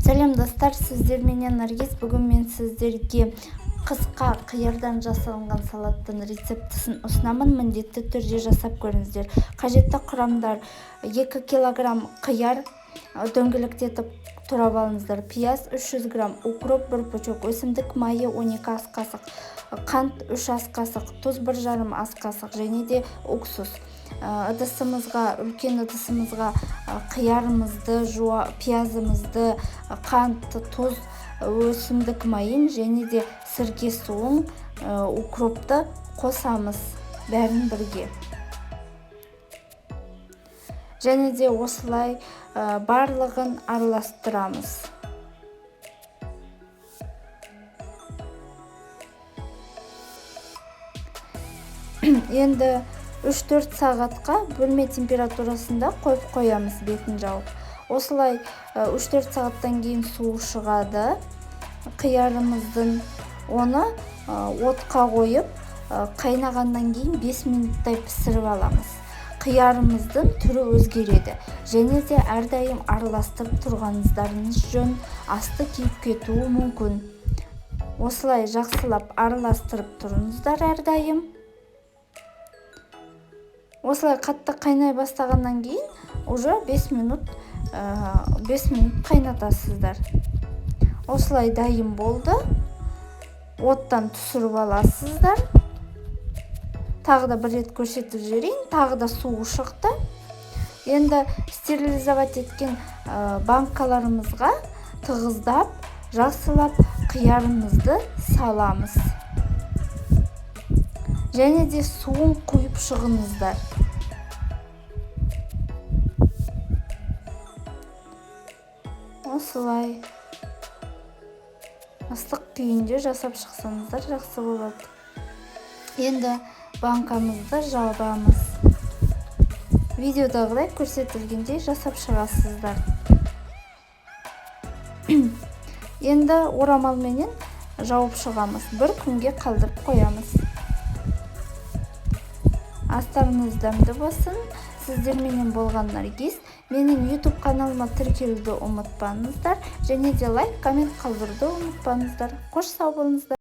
Сәлем достар, сіздер менен Наргиз. Бүгін мен сіздерге қысқа қиярдан жасалынған салаттың рецептісін ұсынамын. Міндетті түрде жасап көріңіздер. Қажетті құрамдар: 2 кг қияр дөңгелектетіп турап алыңыздар. Пияз 300 г, укроп 1 пучок, өсімдік майы 12 ас қасық, қант 3 ас қасық, тұз 1,5 ас қасық және де уксус. Үлкен ыдысымызға қиярымызды, пиязымызды, қант, тұз, өсімдік майын және де сірке суын, укропты қосамыз бәрін бірге. Және де осылай барлығын араластырамыз. Енді 3-4 сағатқа бөлме температурасында қойып қоямыз, бетін жауып. Осылай 3-4 сағаттан кейін суы шығады. Қиярымыздың оны отқа қойып, қайнағаннан кейін 5 минуттай пісіріп аламыз. Қиярымыздың түрі өзгереді. Және де әрдайым араластырып тұрғаныңыздарыңыз жөн, асты күйіп кетуі мүмкін. Осылай жақсылап араластырып тұрыңыздар әрдайым. Осылай қатты қайнай бастағаннан кейін уже 5 минут қайнатасыздар. Осылай дайын болды. Оттан түсіріп аласыздар. Тағы да бір рет көрсетіп жіберейін. Тағы да суы шықты. Енді стерилизовать еткен банкаларымызға тығыздап, жақсылап қиярымызды саламыз. Және де суын құйып шығыңыздар. Осылай ыстық күйінде жасап шықсаңыздар жақсы болады. Енді банкамызды жабамыз. Видеодағыдай көрсетілгендей жасап шығасыздар. Енді орамалменен жауып шығамыз. Бір күнге қалдырып қоямыз. Астарыңыз дәмді болсын. Сіздер менен болған Наргиз. Менің YouTube каналыма тіркелуді ұмытпаңыздар. Және де лайк, коммент қалдыруды ұмытпаңыздар. Қош сау болыңыздар.